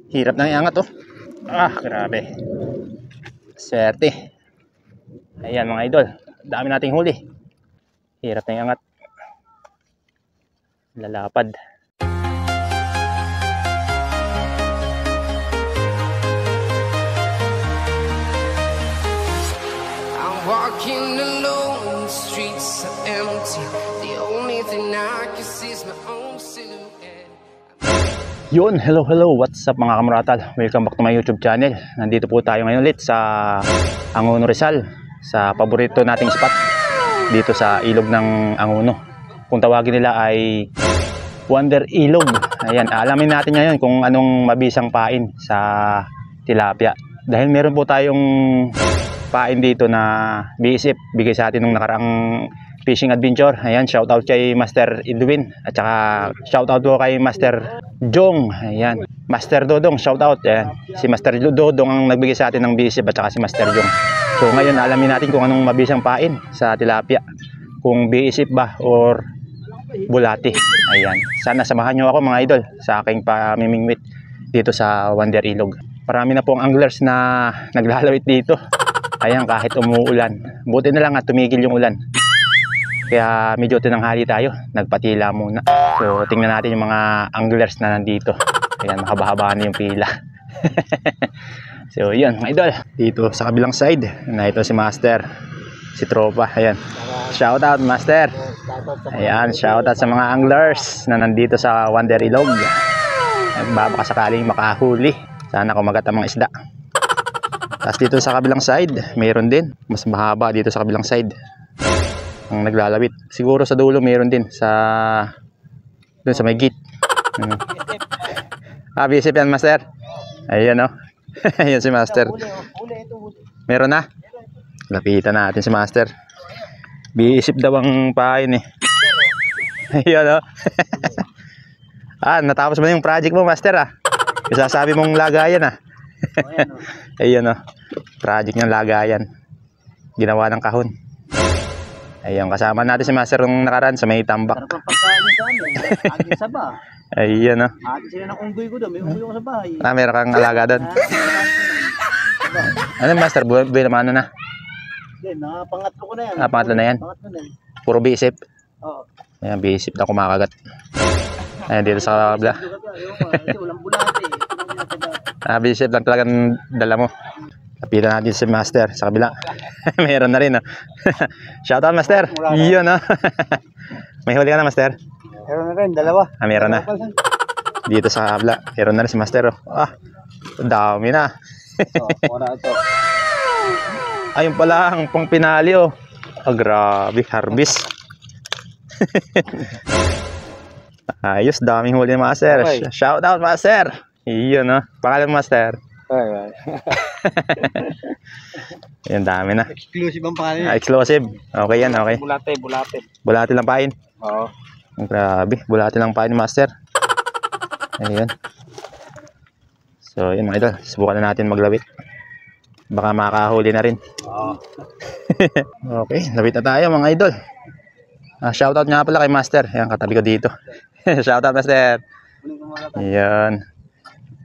Hirap na iangat oh. Grabe. Swerte. Ayan mga idol. Dami nating huli. Hirap na iangat. Lalapad. I'm walking alone, the streets are empty. The only thing I can see is my own silhouette. Yun, hello, what's up mga kamratal? Welcome back to my YouTube channel. Nandito po tayo ngayon ulit sa Angono Rizal, sa paborito nating spot dito sa ilog ng Angono. Kung tawagin nila ay Wonder Ilog. Ayan, alamin natin ngayon kung anong mabisang pain sa tilapia. Dahil meron po tayong pain dito na biisip, bigay sa atin nung nakaraang fishing adventure. Ayan, shout out kay Master Edwin at saka shout out po kay Master Jong. Ayan, Master Dodong, shout out. Ayan, si Master Dodong ang nagbigay sa atin ng bisip at saka si Master Jong. So ngayon alamin natin kung anong mabisang pain sa tilapia, kung bisip ba or bulati. Ayan, sana samahan nyo ako mga idol sa aking pamimingwit dito sa Wonder Ilog. Marami na pong anglers na naglalawit dito. Ayan, kahit umuulan, buti na lang at tumigil yung ulan. Kaya medyo tinanghali tayo, nagpatila muna. So tingnan natin yung mga anglers na nandito. Ayan, mahaba-haba na yung pila. So yun mga idol, dito sa kabilang side na ito si Master, si Tropa. Ayan, shout out Master. Ayan, shout out sa mga anglers na nandito sa Wonder Ilog. Baka sakaling makahuli, sana kumagat ang mga isda. Tapos dito sa kabilang side mayroon din, mas mahaba dito sa kabilang side ang naglalawit. Siguro sa dulo mayroon din sa doon sa may gate. Bisip yan Master. Ayan o. Ayan si Master. Meron na. Lapitan natin si Master. Bisip daw ang pain eh. Ayan o. Natapos mo yung project mo Master Isasabi mong lagayan Ayan o. Project niyang lagayan. Ginawa ng kahon. Ayan, kasama natin si Master nung nakaraan sa may tambak. Sarap ang pagkain nyo sa amin. Aging saba. Ayan o. Ate sila ng unggoy ko doon. May unggoy ko sa bahay. Meron kang alaga doon. Ano Master? Buhay naman na? Hindi, pangatlo ko na yan. Pangatlo na yan? Pangatlo na yan. Puro bisip? Oo. Ayan, bisip na kumakagat. Ayan, dito sa kabla. Walang bulate. Bisip lang talagang dala mo. Lapitan natin si Master sa kabila. Meron na rin Shout out Master. Yun May huli ka na Master? Meron na rin, dalawa. Meron na. Dito sa kabila meron na rin si Master dami na. Wala ito. Ayun pala ang pang pinali grabe, harvest. Ayos, daming huli Master. Okay. Shout out Master. Yun pangalan Master. Ay. Yan, dami na. Exclusive ang pangalan. Exclusive. Okay yan, okay. Bulate. Bulati lang pain. Oo. Grabe, bulati lang pain Master. Ayan. So, yun mga idol. Subukan na natin maglawit. Baka makahuli na rin. Oo. Okay, lawit na tayo mga idol. Shoutout nga pala kay Master. Ayan, katabi ko dito. Shoutout Master. Ayan.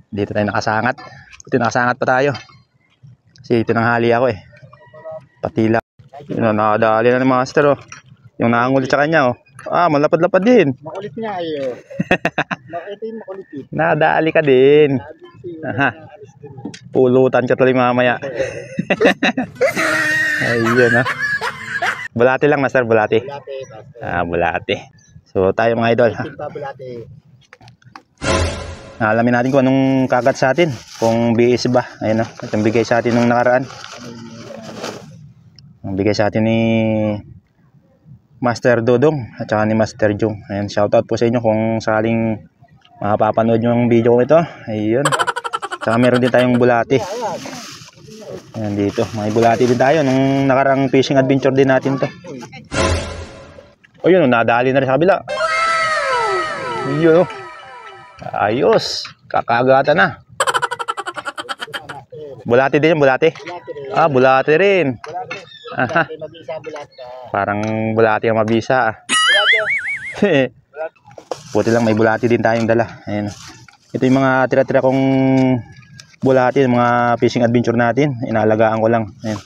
Dito tayo nakasangat. Buti nakasangat pa tayo. Kasi tinanghali ako Patila. Yun nakadali na ni Master Yung nakanguli sa kanya malapad-lapad din. Makulit niya Ito yung makulit Nadali ka din. Pulutan ka tuloy mamaya. Ayun Bulati lang Master, bulati. Bulati. So tayo mga idol. Alamin natin kung anong kagat sa atin, kung BS ba. Ayun itong bigay sa atin nung nakaraan. Ang bigay sa atin ni Master Dodong at saka ni Master Jong. Ayan, shoutout po sa inyo kung sakaling makapapanood nyo ang video ko ito. Ayun. Saka meron din tayong bulati. Ayan dito, may bulati din tayo nung nakarang fishing adventure din natin to. Yun, nadali na rin sa kabila. Yun ayos, kakagata na. Bulati din yung bulati. Bulati rin. Parang bulati ang mabisa Buti lang may bulati din tayong dala. Ayan Ito yung mga tira-tira kong bulati, mga fishing adventure natin. Inaalagaan ko lang. Ayan.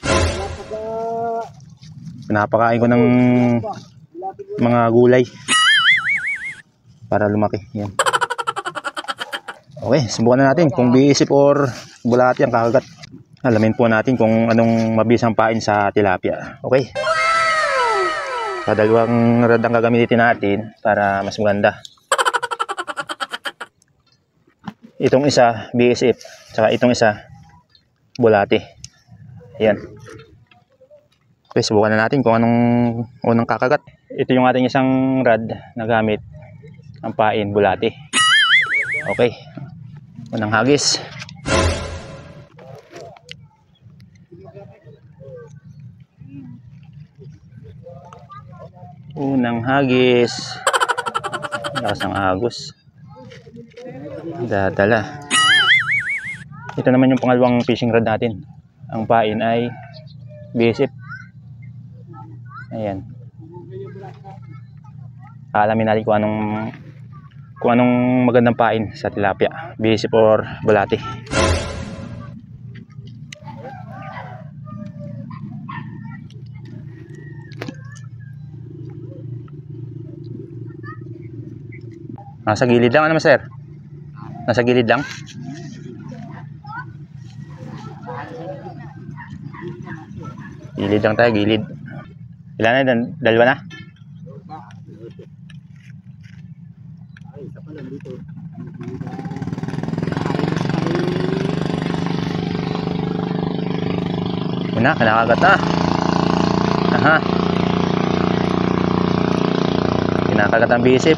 Pinapakain ko ng mga gulay para lumaki. Yan. Okay, subukan na natin kung biisip or bulati ang kakagat. Alamin po natin kung anong mabisang pain sa tilapia. Okay. Sa dalawang rad ang gagamitin natin para mas maganda. Itong isa, biisip. Saka itong isa, bulati. Ayan. Okay, subukan na natin kung anong unang kakagat. Ito yung ating isang rad na gamit. Ang pain, bulati. Okay. Unang hagis. Unang hagis. Lakas ng agos. Dadala. Ito naman yung pangalawang fishing rod natin. Ang pain ay biisip. Ayan. Alamin natin kung anong magandang pain sa tilapia, biisip or bulati. Nasa gilid lang ano, sir? Nasa gilid lang? Gilid lang tayo, gilid. Ilan na? Dalawa na? Yun na, kinakagat na. Aha. Kinakagat ang bisip.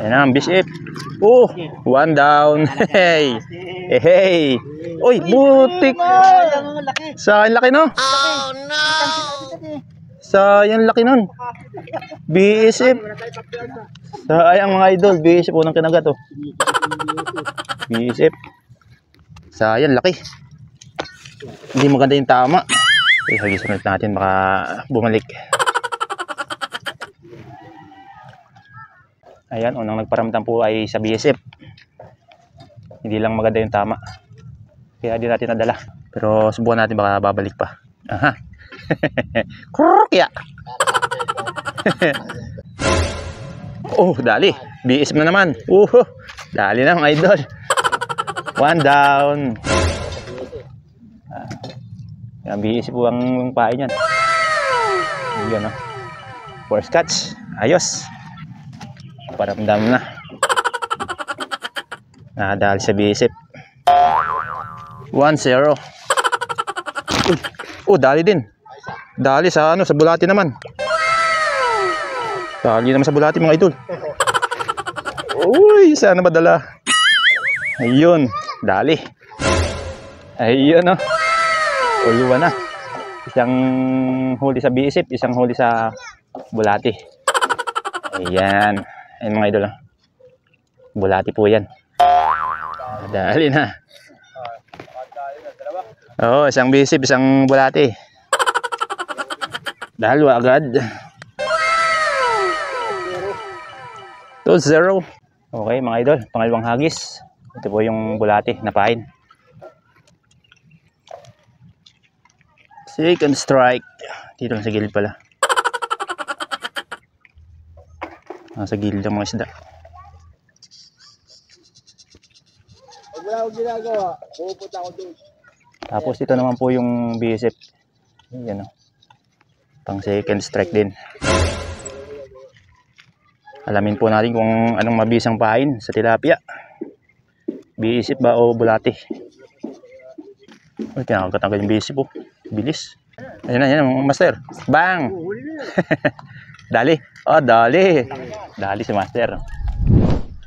Ayan na ang bisip. Oh, one down. Hey. Hey. Uy, butik. Sayang laki no? Oh no! Sayang laki nun. Bisip. Sayang mga idol, bisip unang kinagat oh. Bisip. Sayang laki. Hindi maganda yung tama. Hagisan ulit natin baka bumalik. Ayan, unang nagparamdam po ay sa bisip. Hindi lang maganda yung tama. Kaya di natin nadala. Pero subukan natin baka babalik pa. Aha. Krukya. Oh, dali. Biisip na naman. Dali na mga idol. One down. Yan, biisip po ang pain yan. Yan o. First catch. Ayos. Paramdam na. Nakadali sa biisip. 1-0. Oh, dali din. Dali sa sa bulati naman. Dali naman sa bulati mga idol. Uy, sana madala. Ayun, dali. Ayun oh. Uluwa na. Isang huli sa biisip, isang huli sa bulati. Ayan. Ayan mga idol. Bulati po yan. Dali na. Oo, isang bisip, isang bulati. Dalawa agad. 2-0. Okay mga idol, pangalawang hagis. Ito po yung bulati na pain. Second strike. Dito lang sa gilid pala. Sa gilid ang mga isda. Pag wala akong ginagawa, pupunta ako doon. Tapos ito naman po yung bisip. Yan o. Pang second strike din. Alamin po natin kung anong mabisang pain sa tilapia. Biisip ba o bulati? Uy, kinakagat agad yung bisip oh. Bilis. Ayan na, master. Bang! Dali. Oh, dali. Dali si master.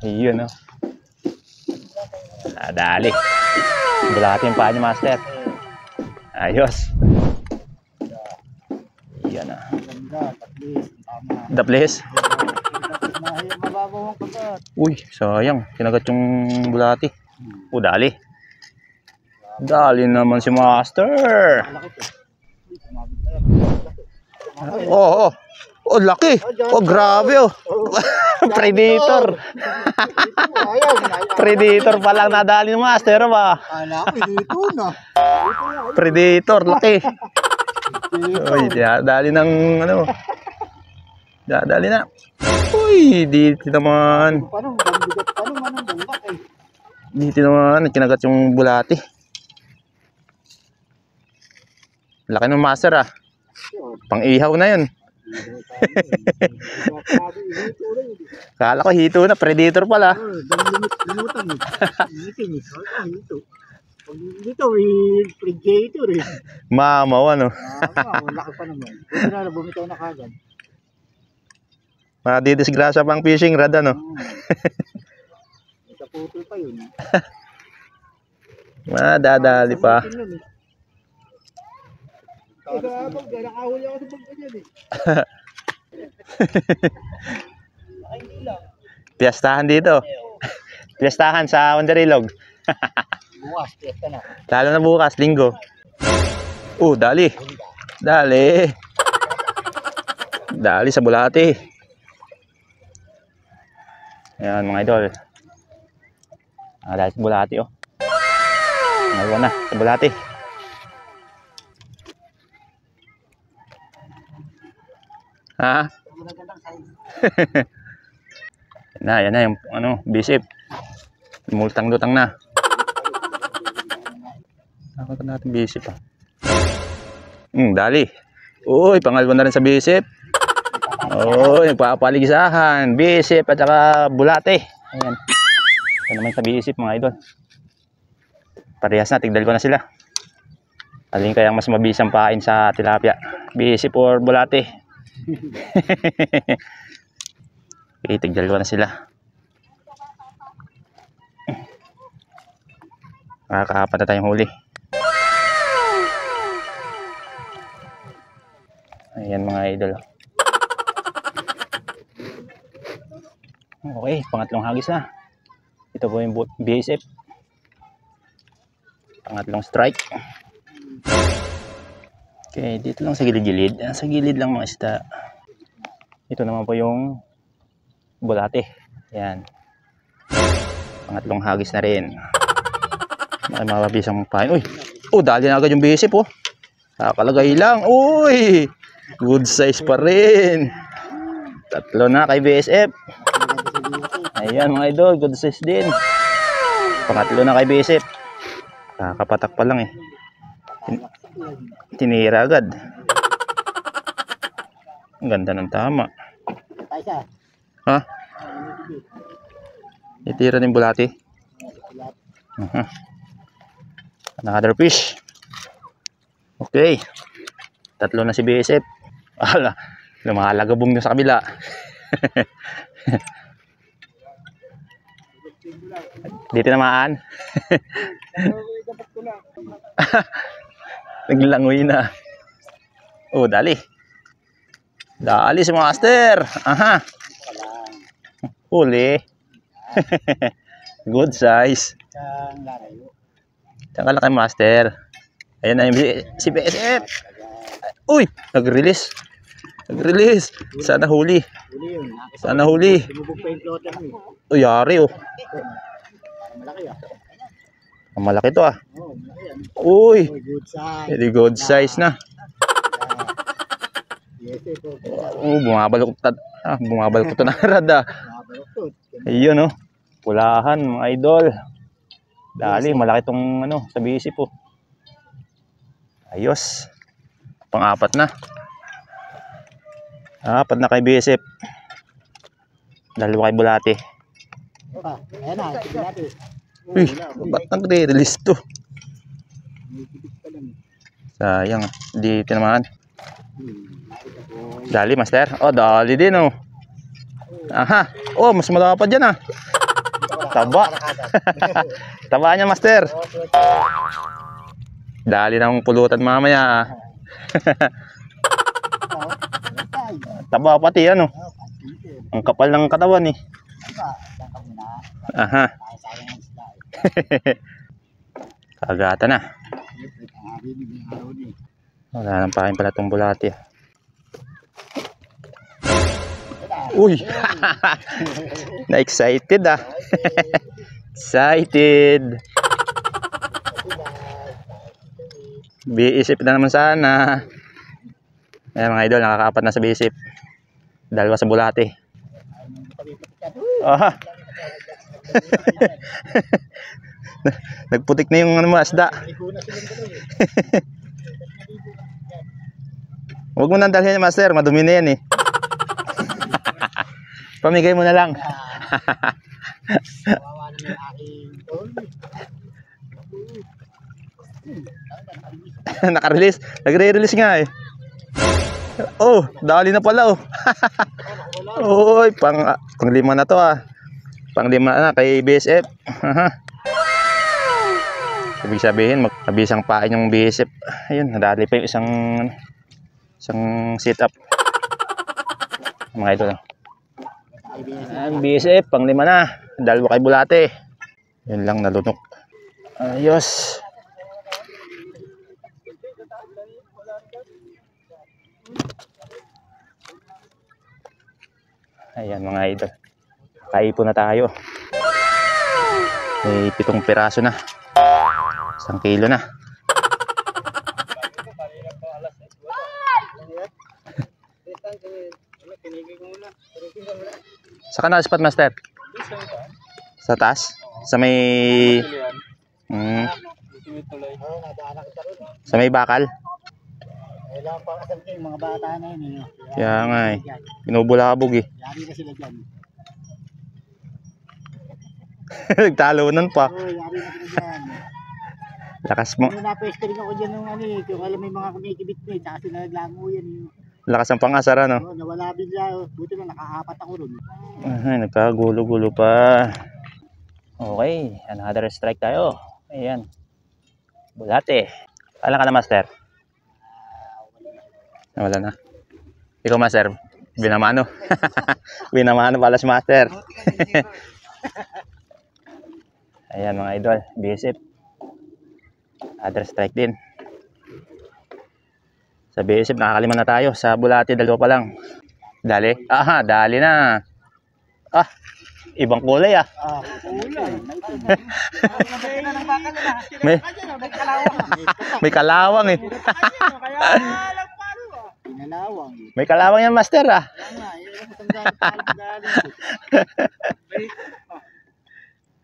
Ayun oh. Dali. Bulati yung paa ni master. Ayos. Yan na. The place. Uy, sayang. Kinagat yung bulati. Oh, dali. Dali naman si master. Oh, Oh, laki. Oh, grabe oh. Predator. Predator pa lang nadali ng master ba? Ala ko, dito na. Predator, laki. Uy, dali ng ano. Dali na. Uy, dito naman. Paano, bigat pa naman ang bangka eh. Dito naman, kinagat yung bulati. Laki ng master ah. Pang-ihaw na yun. Kala ko hito na, predator pala. Limutan eh. Dito, may predator eh. Mamaw ano. Laki pa naman. Buti na, bumitaw na kagad. Madidisgrasya pang fishing rod ano. Sa putol pa yun. Madadali pa. Nakahuli ako sa pagkanyan eh. Piyastahan dito. Piyastahan sa Wanderilog. Bukas, piyesta na. Lalo na bukas, linggo. Dali. Dali. Dali sa bulati. Ayan mga idol. Dali sa bulati oh. Ngayon na sa bulati. Ha? Yan na yung ano, bisip. Multang-lutang na. Nakita natin bisip ah. Dali. Uy, pangalawa na rin sa bisip. Uy, nagpapaligisahan. Bisip at saka bulate. Ayan. Ito naman sa bisip mga idol. Parehas na, tigdal ko na sila. Alin kayang mas mabisang pain sa tilapia? Bisip or bulate? Okay, tigdal ko na sila. Makakaapat na tayong huli. Ayan mga idol. Okay, pangatlong hagis na. Ito po yung BSF. Pangatlong strike. Okay, dito lang sa gilid-gilid. Sa gilid lang mga isda. Ito naman po yung bulate. Ayan. Pangatlong hagis na rin. May mababisang pain. Uy! Dali na agad yung BSF oh. Kakalagay lang. Uy! Good size pa rin. Tatlo na kay BSF. Ayan mga idol, good size din. Pangatlo na kay BSF. Kakapatak pa lang eh. Tinira agad. Ang ganda ng tama. Ha? Itira din bulati. Another fish. Okay. Tatlo na si BSF. Ala, lumalagabong na sa kabila. Dito naman. Naglangoy na. Dali. Dali si master. Aha. Huli. Good size. Tsaka laki master. Ayan na yung si BSF. Uy, nag-release. Nag-release. Sana huli. Sana huli. Uy, yari oh. Malaki to ah. Uy. Very good size na. Bumabalok to na rada. Ayun oh. Pulahan mga idol. Dali, malaki tong ano, sa BSF po. Ayos. Pang-apat na. Apat na kay BSF. Dalawa kay bulati. Ayan na, bulati. Uy, ba't nagre-release to? Sayang. Dito naman. Dali, master. Dali din oh. Aha. Mas malapad dyan ah. Taba. Taba niya, master. Dali ng pulutan mamaya. Taba pati ano. Ang kapal ng katawan eh. Aha. Kagata na. Wala nang pain pala itong bulati. Uy! Na-excited ah. Excited. Biisip na naman sana. Ayan mga idol, nakakaapat na sa biisip. Dalawa sa bulate. Ah. Nagputik na yung ano mo, asda. Huwag mo nang dalhin, master. Madumi na yan eh. Pamigay mo na lang. Naka-release. Nagre-release nga eh. Oh, dali na pala oh. Oy, pang-lima na to ah. Pang-lima na kay BSF. Ibig sabihin, mabisang pain yung BSF. Ayun, nadali pa yung isang sit-up. Mga ito lang. Ang BSF, pang-lima na. Dalawa kay bulate. Yun lang, nalunok. Ayos. Ayan mga idol. Kaipon na tayo. May 7 piraso na. 1 kilo na. Sa kanal spot master? Sa taas? Sa may... Sa may bakal? Kailangan pa kasal kayo, mga bata na yun. Kaya nga eh. Binubulabog eh. Yari na sila dyan. Nagtalunan pa. Oo, yari na sila dyan. Lakas mo. Napwesto rin ako dyan ng ano eh. Kung alam may mga kumikibit mo eh. Tsaka sila naglango yan eh. Lakas ang pangasar ano. Oo, nawala bigla. Buti na nakaapat ako ron. Ay, nagkagulo-gulo pa. Okay, another strike tayo. Ayan. Bulate. Alam ka na master? Wala na. Ikaw master, binamano. Binamano pala si master. Ayan mga idol, BSF. Other strike din. Sa BSF nakakaliman na tayo. Sa bulate, dalawa pa lang. Dali? Aha, dali na. Ah, ibang kulay ah. May kalawang eh. Pinalawang. May kalawang yan master ah.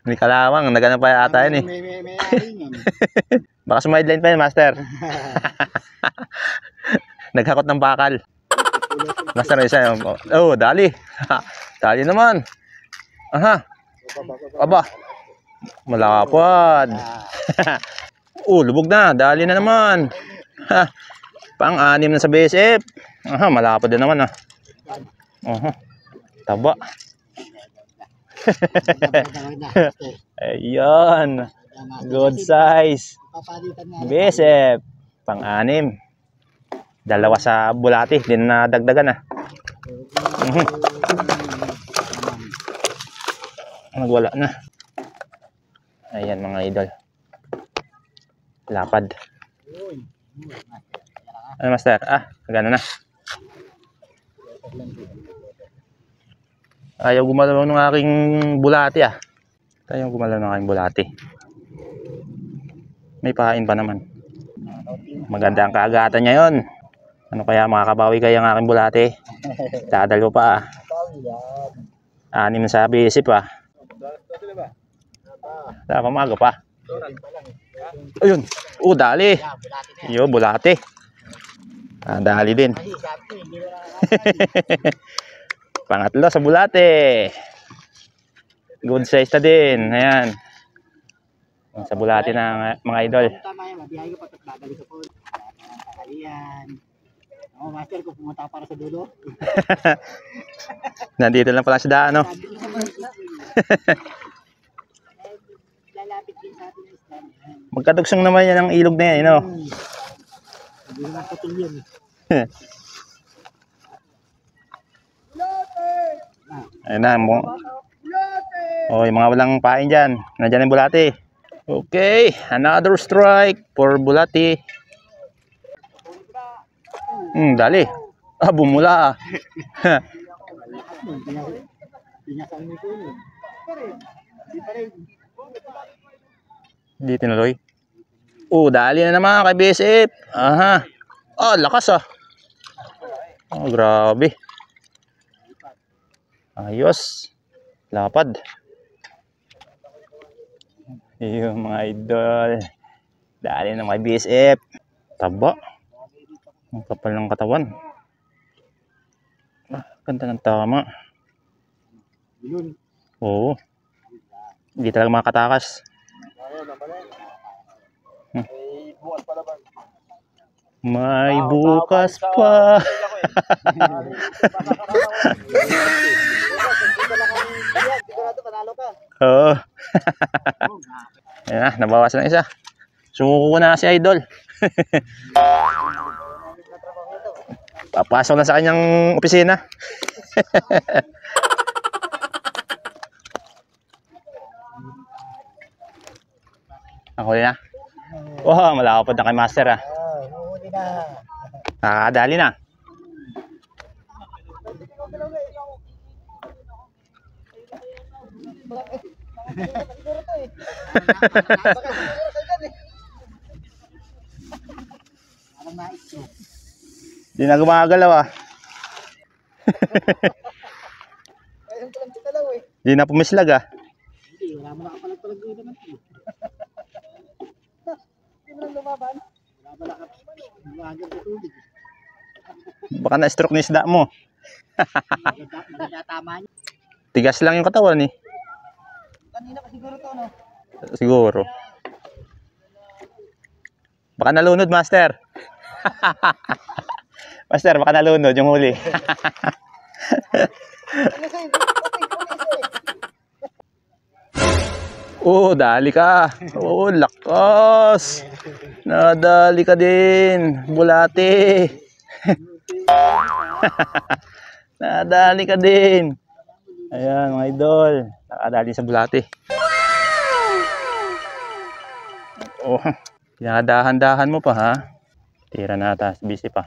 May kalawang, nagana pa ata yan eh. May ari yan. Baka sumideline pa yan master. Naghakot ng bakal. Master isa yun. Oh, dali. Dali naman. Aha. Aba. Malapad. Oh, lubog na. Dali na naman. Ha. Pang-anim na sa BSF. Aha, malapad din naman ah. Aha. Taba. Ayun. Good size. BSF. Pang-anim. Dalawa sa bulati. Din na dagdagan ah. Nagwala na. Ayan mga idol. Lapad. Ano master? Ah, gano'n na. Ayaw gumalaw ng aking bulati ah. Ayaw gumalaw ng aking bulati. May pahain pa naman. Maganda ang kaagatan niya yun. Ano kaya makakabawi kaya ang aking bulati? Dadalo pa ah. 6 sa BSF ah. Sa umaga pa. Ayun. Oh, dali. Yo, bulati. Ah, dali din. Pangatlo sa bulate. Good size na din. Ayan. Sa bulate na mga idol. Tama yan, mabiyahe ko pa babalik ko po. Tanghalian. Oo, master ko pumunta para sa dulo. Nandito lang pala sa daan, no? Lalapit din sa atin yung stand. Magkatugsong naman yan ang ilog na yan, no? Hindi naman putil yun. Ayun na, oh, yung mga walang pain dyan. Nandyan yung bulati. Okay, another strike for bulati. Dali. Ah, bumula ah. Pinyasan mo ito yun. Hindi pa rin. Di tinuloy. Dali na naman kay BSF. Aha. Lakas ah. Grabe. Ayos. Lapad. Yung mga idol. Dali na kay BSF. Taba. Ang kapal ng katawan. Ganda ng tama. Yun. Oo. Hindi talaga makatakas. May bukas pa. Oo. Ayan na, nabawas na isa. Sumuko na si idol. Papasok na sa kanyang opisina. Ako na. Wow, malakapad na kay master ah. Huli na. Nakakadali na. Parang na-stroke. Di na gumagalaw ah. Ayun ko lang kitalaw eh. Di na pumislag ah. Hindi, wala mo nakapalag-palag ko naman. Hindi mo lang lumaban. Wala mo nakapalag ko tubig. Baka na-stroke na isda mo. Tama niya. Tigas lang yung katawan eh. Kanina pa siguro to, no? Siguro. Baka nalunod, master. Master, baka nalunod yung huli. Dali ka. Lakas. Nadali ka din. Bulate. Nadali ka din. Ayan, mga idol. Nakadali sa bulate. Pinakadahan-dahan mo pa, ha? Tira nata, busy pa.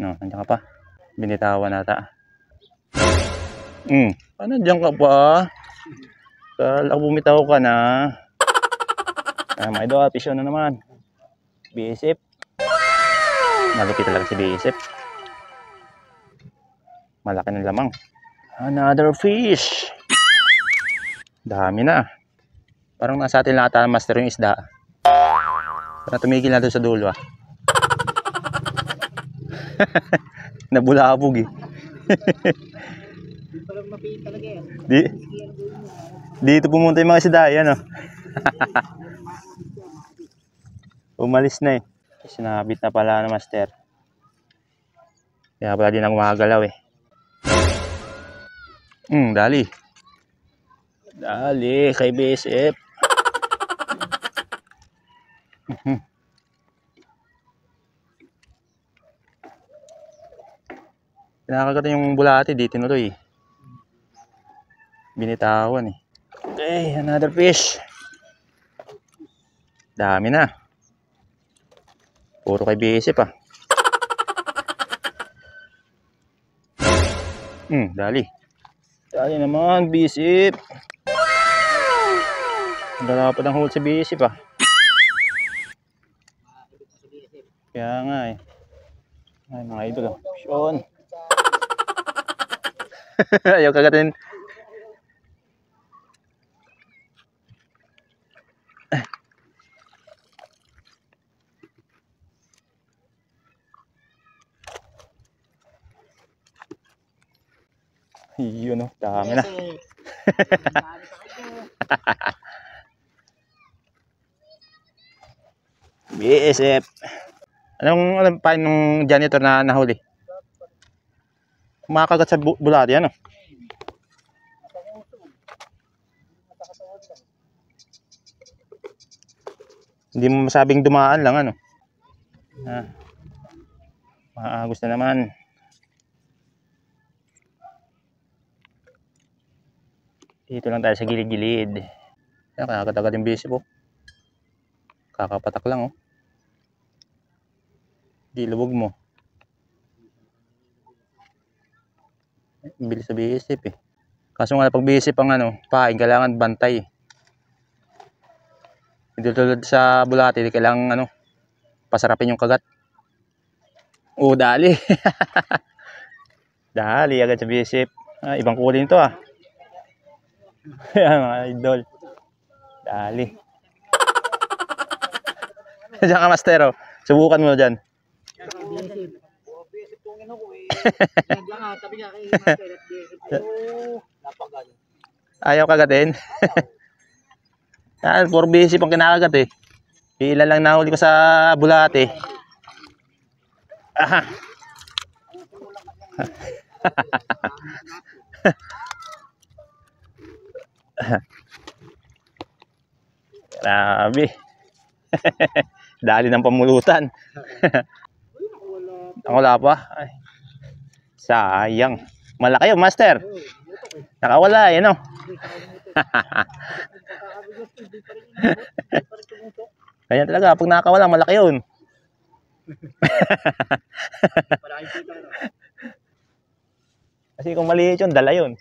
No, nandiyan ka pa. Binitawan nata. Nandiyan ka pa? Kala ko bumitaw ka na. Mga idol, pisyo na naman. BSF. Malupit talaga si BSF. Malaki ng lamang. Another fish. Dami na. Parang nasa atin lang ata master yung isda. Parang tumigil na doon sa dulo ah. Nabulabog eh. Parang mapiit talaga yan. Dito pumunta yung mga isda. Yan oh. Umalis na eh. Sinabit na pala na master. Kaya pala din ang umagalaw eh. Dali. Dali kay BSF. Pinakagat yung bulate di tinuloy. Binitawan eh. Okay, another fish. Dami na. Puro kay BSF ah. Dali. Dali naman, BSF. Dalapad ang huli sa BSF ah. Kaya nga eh. Ay, mga idol oh. Sean. Ayaw kagatin. Yun oh, dami na. BSF. Anong pa nung janitor na nahuli? Kumakagat sa bulate ano? Hindi mo masabing dumaan lang ano? Maagos na naman. Dito lang tayo sa gilid-gilid. Ayan, kakatagal yung busy po. Kakapatak lang oh. Di lubog mo. Bilis sa bisip eh. Kaso nga pag bisip ang pain, kailangan bantay. Hindi tulad sa bulati, kailangan pasarapin yung kagat. Oh, dali. Dali agad sa bisip. Ibang kulay nito ah. Ayan mga idol. Dali. Diyan ka, master, oh. Subukan mo dyan. Ayaw kagatin. Yan, puro bisip ang kinakagat eh. Ilan lang nahuli ko sa bulate. Aha. Grabe. Dali ng pamulutan. Wala pa. Ay. Sayang. Malaki yun, master. Nakawala eh, no? Kaya talaga, pag nakawala, malaki yun. Kasi kung maliit yun, dala yun.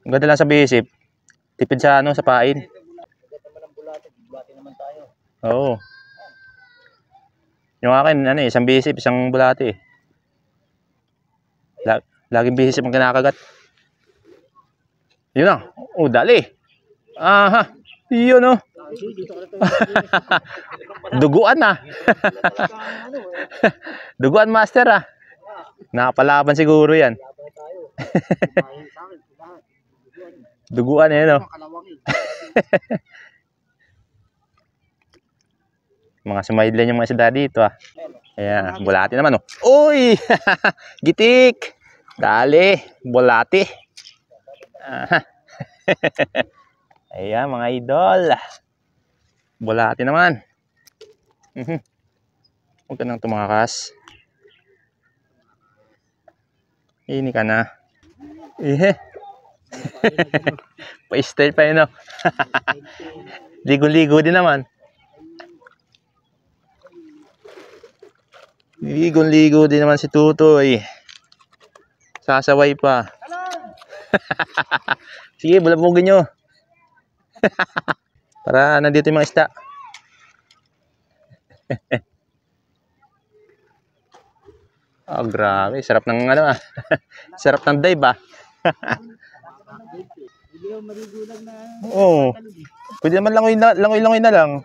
Ang ganda lang sa bisip. Tipid sa sa pain. Oo. Yung akin, isang bisip, isang bulate. Laging bisip ang kinakagat. Yun na. Oh, dali. Aha. Yun oh. Duguan na. Duguan, master ah. Nakapalaban siguro yan. Duguan eh, no? Mga sumaidlan yung mga isda dito ah. Ayan, bulati naman oh. Uy! Gitik! Dali, bulati. Aha. Ayan mga idol. Bulati naman. Huwag ka nang tumakas. Ini ka na. Pa-style pa yun, no? Ligo-ligo din naman. Ligo-ligo din naman si Tutoy. Sasaway pa. Sige, bulabugin nyo. Para nandito yung mga isda. Oh, grabe. Sarap ng sarap ng dive ah. Oo. Pwede naman langoy na lang.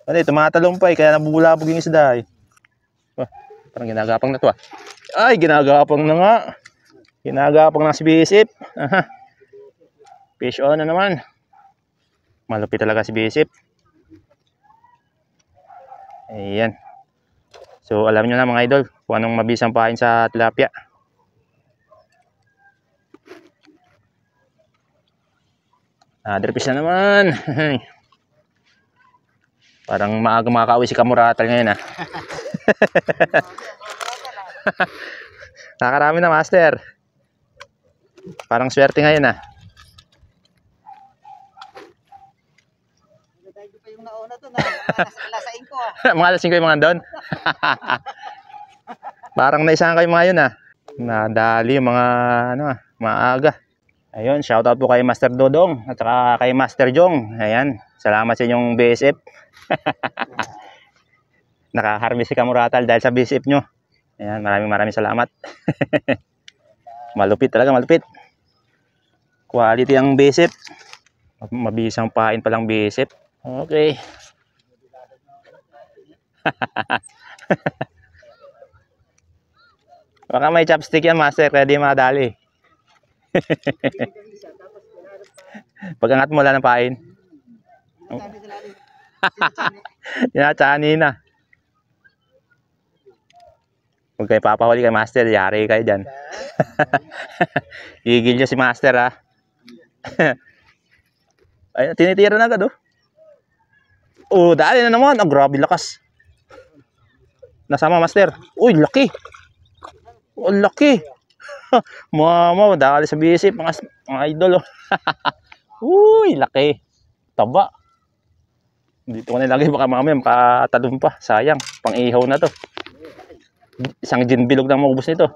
Tumatalong pa eh, kaya nabubulabog yung isda eh. Parang ginagapang na to ah. Ay, ginagapang na nga. Ginagapang na si Bisip. Aha. Fish on na naman. Malupit talaga si Bisip. Ayan. So, alam nyo na mga idol kung anong mabisang pain sa tilapia. Another fish na naman. Parang maaga makakauwi si Kamuratal ngayon ah. Nakarami na, master. Parang swerte ngayon ah. Mga alas 5 yung mga doon. Parang naisahan kayo mga yun ah. Nadali yung mga maaga. Ayun, shoutout po kay Master Dodong at saka kay Master Jong. Ayan, salamat sa inyong BSF. Nakaharvest si Kamuratal dahil sa BSF nyo. Ayan, maraming salamat. Malupit talaga, malupit. Quality ang BSF. Mabisang pain palang BSF. Okay. Baka may chopstick yan, master, kaya di madali. Pag-angat mo lang ng pain. Yinatsani na. Huwag kayo papahuli kay master, yari kayo dyan. Gigil nyo si master ha. Ay, tinitira na agad oh. Oh, dali na naman. Ang grabe lakas. Nasama master. Uy, laki. Oh, laki. Mama, dali sa bisip mga idol oh. Uy, laki. Taba. Dito ko nilagay, baka mamaya makatalon pa. Sayang, pang ihaw na to. Isang gin bilog na maubos nito.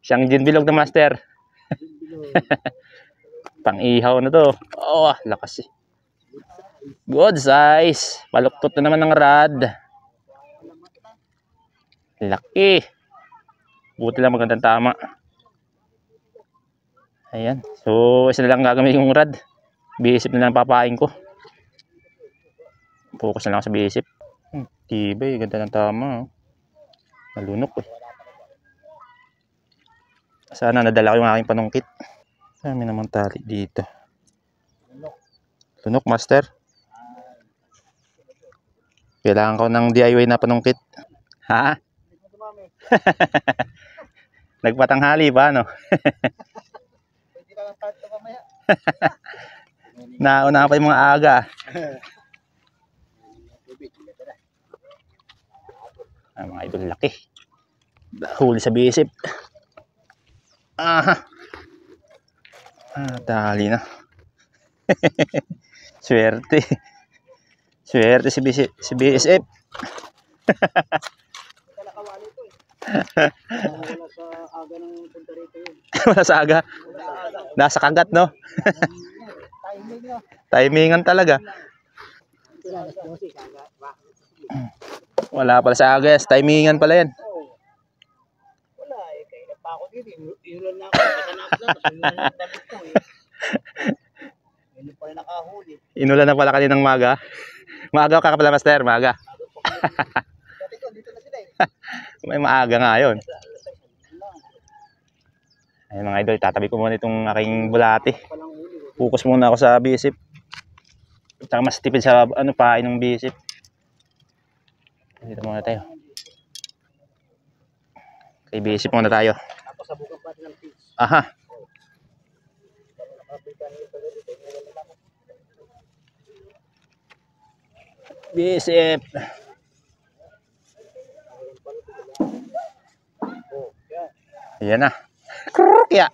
Isang gin bilog na master. Pang ihaw na to. Oh, lakas eh. Good size. Paluktot na naman ng rad. Laki. Buti lang magandang tama. Ayan. So, isa na lang gagamitin yung rad. Biisip na lang papain ko. Focus na lang sa biisip. Tibay. Ganda ng tama. Oh. Nalunok eh. Sana nadala ko yung aking panungkit. Dami naman tali dito. Lunok, master. Kailangan ko ng DIY na panungkit. Ha? Nagpatanghali ba, no? Nauna pa yung mga aga. Ay, mga idol, laki. Huli sa bisip. Aha. Dali na. Swerte. Swerte si BSF. Wala sa aga. Nasa kagat, no? Timingan talaga. Wala pala sa aga. Timingan pala yan. Wala eh. Kaya pa ako dito. Inulan na ako. Kasanap na. Inulan na damit ko eh. Hindi pa rin nakahuli. Inulan na pala kaninang maga. Maaga ka pala, master. Maaga. Dati ko, dito na sila eh. May maaga nga yun. Ayun mga idol, tatabi ko muna itong aking bulati. Focus muna ako sa bisip. Tsaka mas tipid sa pain ng bisip. Dito muna tayo. Kay bisip muna tayo. Napasabukan pa ng fish. Aha. Bisip. Ayan na. Kruk ya.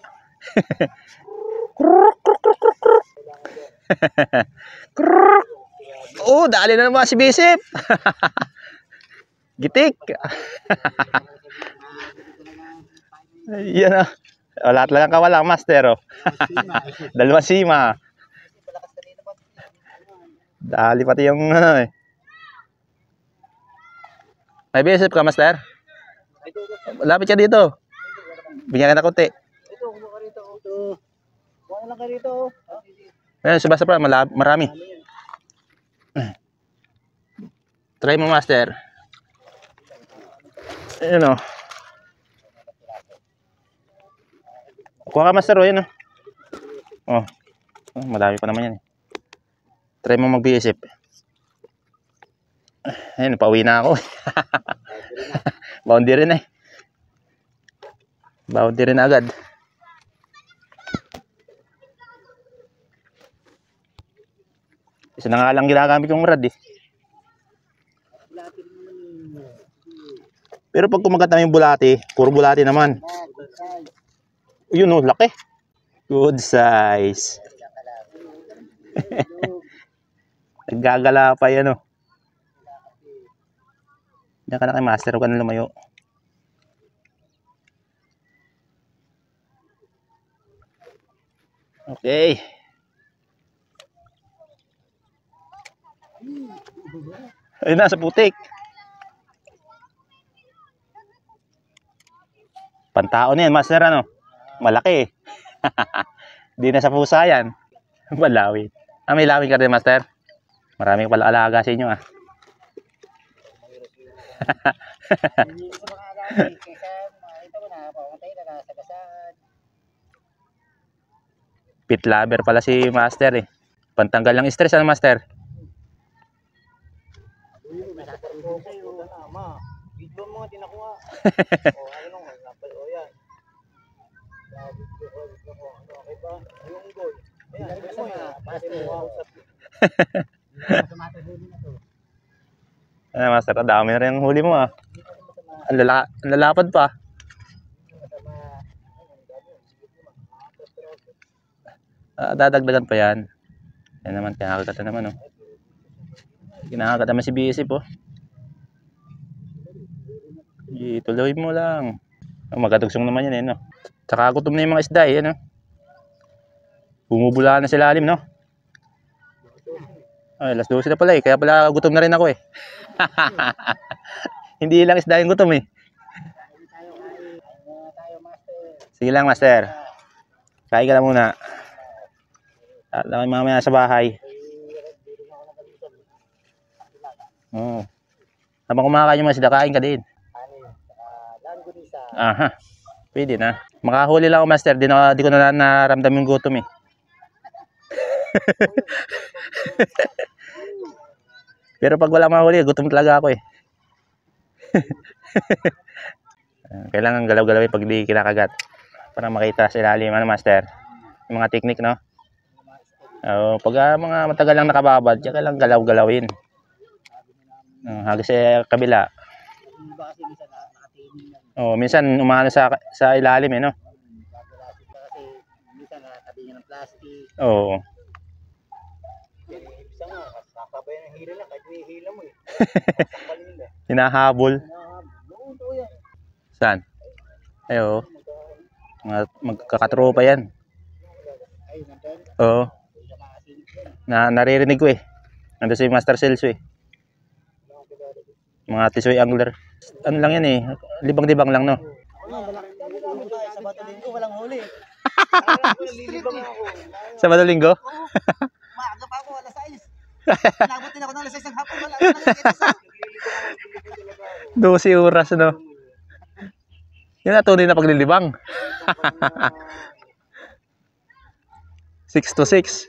Kruk, kruk, kruk, kruk, kruk. Kruk. Oh, dali na naman si Bisip. Gitik. Ayan na. Wala talagang kawalang master. Oh. Dalawang sima. Dali pati yung ano eh. May Bisip ka, master? Lapit ka dito. Bigyan ka na konti. Ito, kumuha ka rito. Ito. Kuha lang ka rito. Ayan, subasa pa. Marami. Try mo, master. Ayan o. Kuha ka, master. O, ayan o. Oh. Oh, madami pa naman yan. Try mo mag-BSF. Ayan, pauwi na ako. Boundary rin eh. Boundary rin agad. Isa na nga lang ginagamit yung rad eh. Pero pag kumagat namin yung bulati, puro bulati naman. Yun o, laki. Good size. Naggagala pa yan o. Diyan ka na kay master, huwag ka na lumayo. Okay. Ayun na, sa putik. Pantao na yan, master, ano? Malaki. Di na sa pusa yan. Malawit. Ah, may lawit ka rin, master. Maraming pala alaga sa inyo, ah. Hindi ko sa mga agad. Kaysa makita ko na, pamatay na nasagasaan. Pit lover pala si master, eh. Pantanggal ng stress, ano, master? Video mo, tinakuha. O, ano nung, o yan. Okay ba? Yung goal. Ayan, mo yan. Pati mo usap. Ano, master, ang dami na rin ang huli mo, ah. Ang lalapad pa. Dadagdagan pa yan. Yan naman, kinakagat na naman, oh. Kinakagat naman si Bisip po. Tuloy mo lang. Magadugsong naman yan eh, no? Tsaka gutom na yung mga isda eh, no? Bumubula na sa ilalim, no? Ay, alas 12 na pala eh. Kaya pala gutom na rin ako eh. Hindi lang isda yung gutom eh. Sige lang, master. Kain ka na muna. At lang mamaya sa bahay. Oh. Habang kumakain yung mga isda, kain ka din. Aha. Pwede na. Makahuli lang ako, master. Di ko na naramdam yung gutom eh. Pero pag wala mahuli, gutom talaga ako eh. Kailangan galaw-galawin pag di kinakagat para makita sa ilalim, ano master? Yung mga technique, no? Pag mga matagal lang nakababad, tsaka lang galaw-galawin. Hagis sa kabila. Minsan umano sa ilalim eh, no? Minsan natabi niya ng plastic. Oo. Isa nga, kakabay ng hila lang, kahit may hila mo eh. Hinahabol. Saan? Ayo. Magkakatropa yan. Oo. Naririnig ko eh. Nandun si Master Celso eh. Mga tisoy angler. Ano lang yan eh. Libang-libang lang, no? Sa Bato-Linggo, walang huli. Sa Bato-Linggo? Maaga pa ako, alas 6. Nabot din ako ng alas 6 ng hapon. Wala ako nakikita sa 12 oras, no? Yun na tunay na paglilibang. 6 to 6.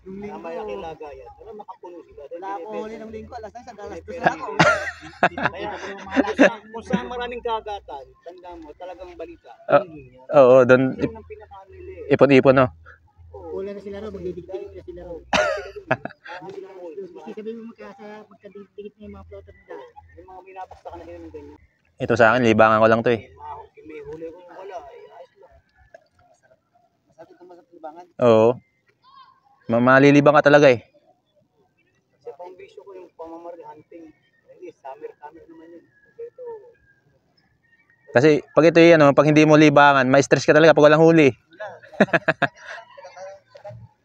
Mamaya kilagayan. Ano makapuno sila? Wala ako huli ng linggo, alas 6 hanggang alas 2 na ako. Kung saan maraming kagatan, tanda mo, talagang balita. Oo, doon Yun ang pinaka-nili. ipon-ipon, no? Wala na sila ro, magdidikit na sila ro. Sabihin mo magkadikit na yung mga floater nila. Yung mga binabakta ka na sila ng ganyan. Ito sa akin, libangan ko lang to eh. May huli kung wala, ay ayos lang. Masakit itong masakit libangan. Oo. Malilibang ka talaga eh. Kasi pang bisyo ko yung pamamari hunting. Hindi, summer naman yun. Ito, Kasi pag ito yung pag hindi mo libangan, ma-stress ka talaga pag walang huli.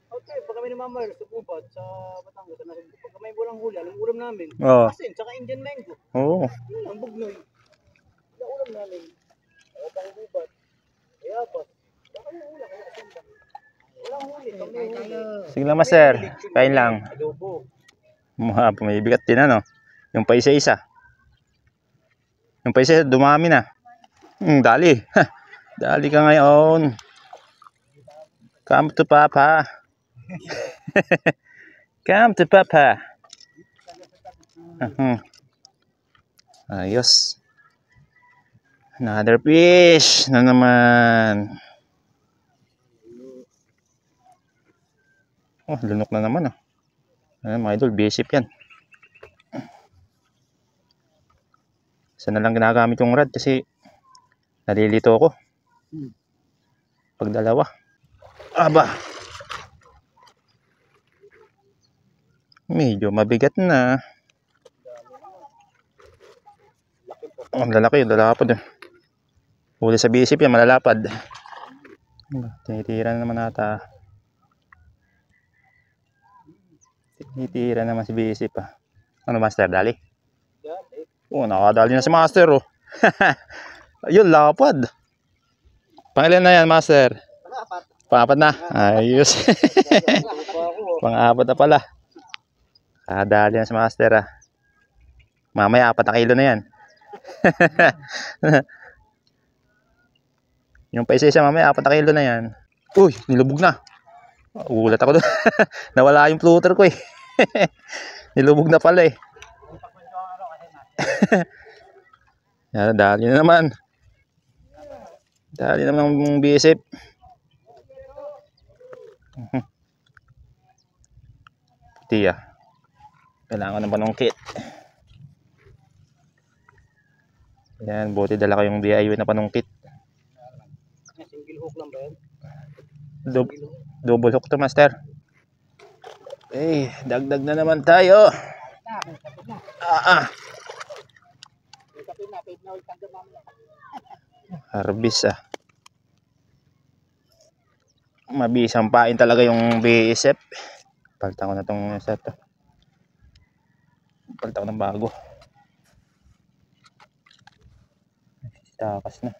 okay, pag kami namamari sa Gubat, sa Batangas, pag kami walang huli, alam ulam namin. Oo. Asin, tsaka Indian mango. Oo. Yun ang bugnoy. Wala ulam namin. Kaya pang Gubat. Kaya pa. Baka yung ulam, kaya asin ba? Walang huli, pag may huli. Sige lang, master. Kain lang. Adobo. May bigat din ano. Yung pa isa-isa. Yung pa isa dumami na. Dali. Dali ka ngayon. Come to Papa. Come to Papa. Ayos. Another fish na naman. Oh, lunok na naman ah. Ayan, mga idol, basic yan. Isa na lang ginagamit yung rod kasi nalilito ako. Pag dalawa. Aba. Medyo mabigat na. Oh, ang lalaki, lalapad eh. Huli sa bisip yan, malalapad. Tinitira na naman ata. Tinitira naman si bisip ah. Ano master, dali? Oh, nakadali na si master oh. Ayun, lapad. Pangilan na yan, master? Pang-apat na. Ayos. Pang-apat na pala. Nakadali na si master ah. Mamaya 4 na kilo na yan. Yung pa isa-isa mamaya 4 na kilo na yan. Uy, nilubog na. Ulat ako doon. Nawala yung floater ko eh. Nilubog na pala eh. Yan, dali na naman. Dali naman ng bisip. Puti ah. Kailangan ng panungkit. Yan, buti dala ko yung DIY na panungkit. Single hook lang ba yan? Double hook to master. Okay, dagdag na naman tayo. Harvest ah. Mabisang pain talaga yung BSF. Palitan ko na tong set. Palitan ko ng bago. Takas na.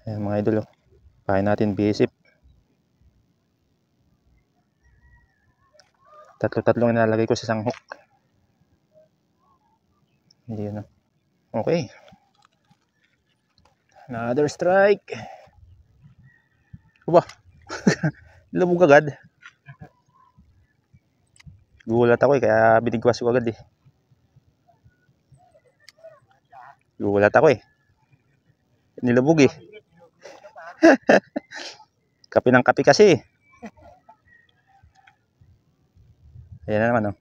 Ayan mga idol. Pain natin BSF. Tatlo-tatlong nilalagay ko sa isang hook. Hindi yun. Okay. Another strike. Aba. Lumog agad. Gulat ako kaya binigwas ko agad Gulat ako Nilubog Kape ng kape kasi. Ayan na naman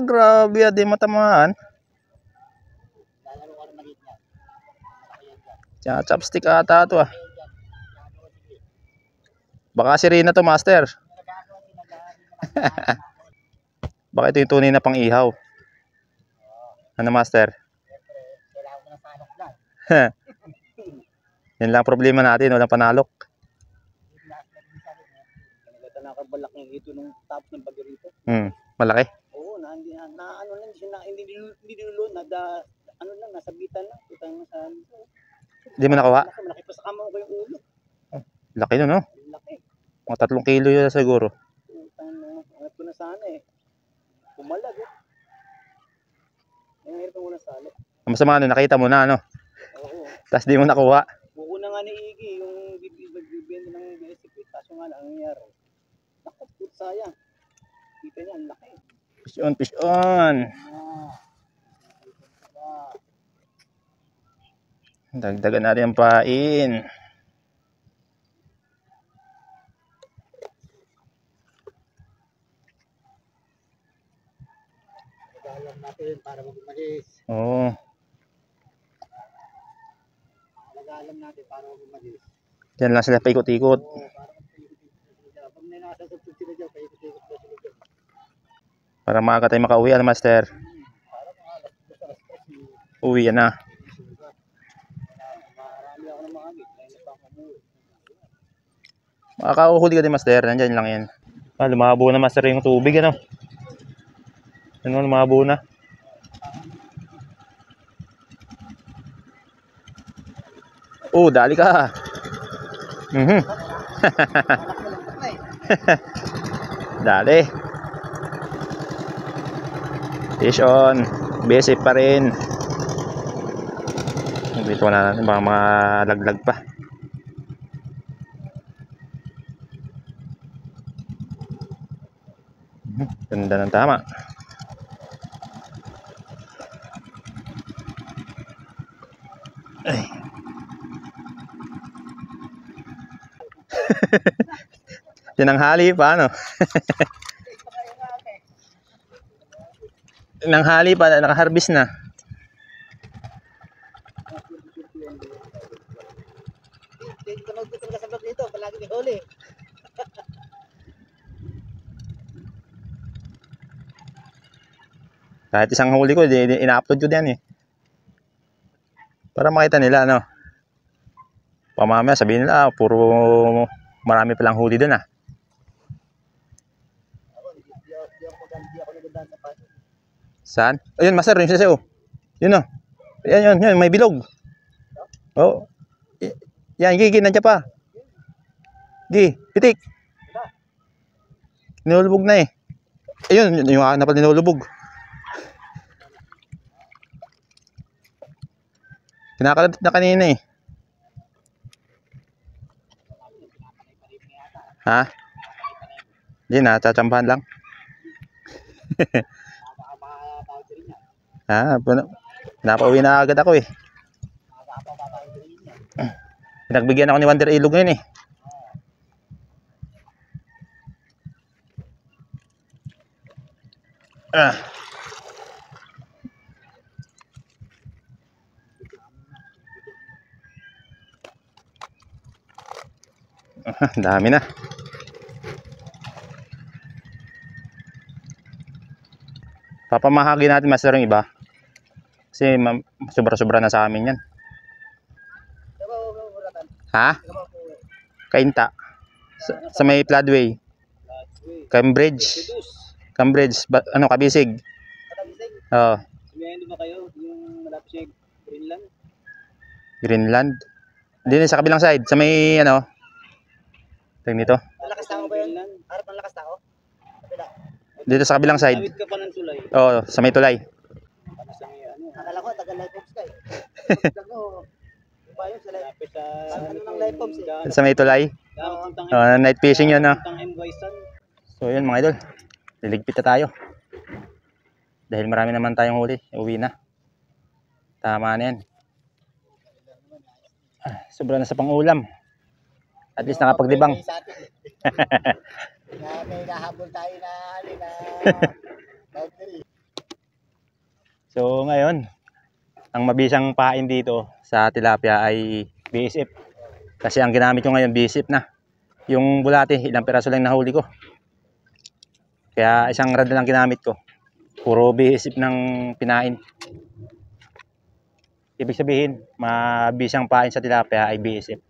grabe di matamaan. Chopstick ata ito Baka si Rina to, master. Baka ito yung tunay na pang ihaw. Ano, master? Yan lang problema natin, walang panalok. Nakabalak ng ito nung top ng bagyo rito. Malaki? Oo, ano lang siya, hindi dinulo, ano lang, nasa bitan lang. Tutang sa Hindi mo nakuha? Malaki pa sa kama ko yung ulo. Laki nun, no? Laki. Mga 3 kilo yun siguro. Angat ko na sana Pumalag Ang hirap mo na sali. Ang masama nakita mo na, Oo. Tapos di mo nakuha. Buko na nga ni Iggy yung nagbibenta ng BSP. Kaso nga lang, ang nangyari. Naku, sayang. Kita niya, ang laki. Fish on, fish on. Dagdagan natin ang pain. Nagalam natin para mag-umalis. Oo. Nagalam natin para mag-umalis. Diyan lang sila paikot-ikot. Oo, para mag-paikot-ikot. Pag may nakasasabot sila dyan, paikot-ikot po sila dyan. Para maaga tayo makauwi, master? Uwi yan na. Marami ako ng mga agit. Kaya pa ako umuwi. Makakauhuli ka din, master. Nandyan lang yan. Lumabo na, master, yung tubig, lumabo na. Dali ka. Dali. Fish on. Basic pa rin. Dito na natin baka malaglag pa. Ganda ng tama. Ay. Tinanghali pa Tinanghali pa, naka-harvest na. Dito talaga sa vlog nito, palagi may huli. Kahit isang huli ko, ina-upload ko din para makita nila, Pamamaya sabihin nila, puro marami palang huli doon, Hindi ako nagandaan sa paso. Saan? Ayun, master, yun siya, Yun, Yun, may bilog. Oh. Yan, Gigi, nandiyan pa. Gigi, pitik. Ninulubog na Ayun, yung akin na pala ninulubog. Kinakaladit na kanina Ha? Hindi na, tsatsambahan lang. Napauwi na agad ako Pinagbigyan ako ni Wonder Ilog ngayon Dami na. Papamahagi natin master yung iba. Kasi sobra-sobra na sa amin yan. Ha? Kainta. Sa may Floodway. Cambridge. Ano, Kabisig. Oo. Ano ba kayo? Yung malapit siya Greenland? Greenland. Hindi sa kabilang side. Sa may ano. Tingnan nito. Malakas tao ba yun? Harap ng lakas tao? Dito sa kabilang side. Tawid ka pa ng tulay. Oo, sa may tulay. Akala ko, tagal light bulbs ka eh. Iba yun sa light bulbs. Ano ng light bulbs eh? Sa may tulay. Night fishing yun, no? So yun mga idol. Liligpit na tayo. Dahil marami naman tayong huli. Uwi na. Tama na yan. Sobra na sa pang-ulam. At least nakapaglibang. May nahabol tayo na So ngayon, ang mabisang pain dito sa tilapia ay BSF. Kasi ang ginamit ko ngayon BSF na. Yung bulate, ilang piraso lang nahuli ko. Kaya isang rad lang ginamit ko. Puro BSF ng pinain. Ibig sabihin, mabisang pain sa tilapia ay BSF.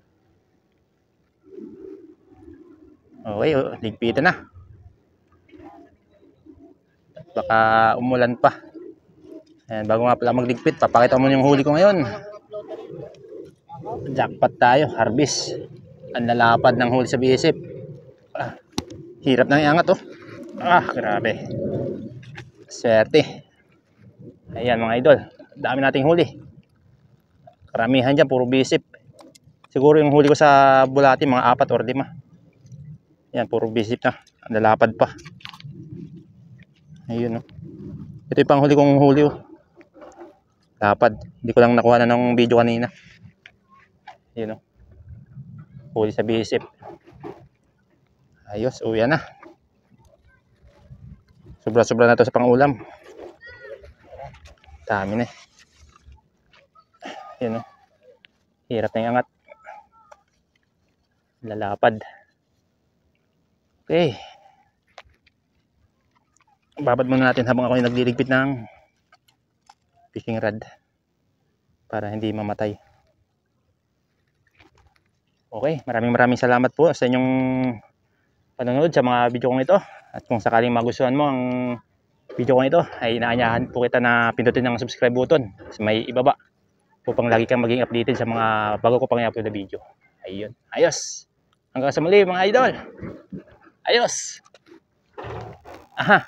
Okay, ligpitan na. Baka umulan pa. Ayan, bago nga pala magligpit, papakita mo yung huli ko ngayon. Jackpot tayo, harvest. Ang lalapad ng huli sa BSF. Hirap nang iangat, oh. Grabe. Swerte. Ayan mga idol, dami nating huli. Karamihan dyan, puro BSF. Siguro yung huli ko sa bulati, mga 4 or 5. Yan, puro BSF na. Ang lalapad pa. Ayun, oh. Ito yung panghuli kong huli, oh. Lapad. Hindi ko lang nakuha na ng video kanina. Ayun, oh. Huli sa BSF. Ayos, uwi na. Sobra-sobra na to sa pangulam. Dami na. Ayun, oh. Hirap na yung angat. Lalapad. Okay. Babad muna natin habang ako yung nagliligpit ng fishing rod para hindi mamatay. Okay, maraming salamat po sa inyong panonood sa mga video kong ito. At kung sakaling magustuhan mo ang video kong ito, ay inaanyahan po kita na pindutin ang subscribe button sa may ibaba upang lagi kang maging updated sa mga bago ko pang i-upload na video. Ayun, ayos. Hanggang sa muli mga idol. Ayos. Aha.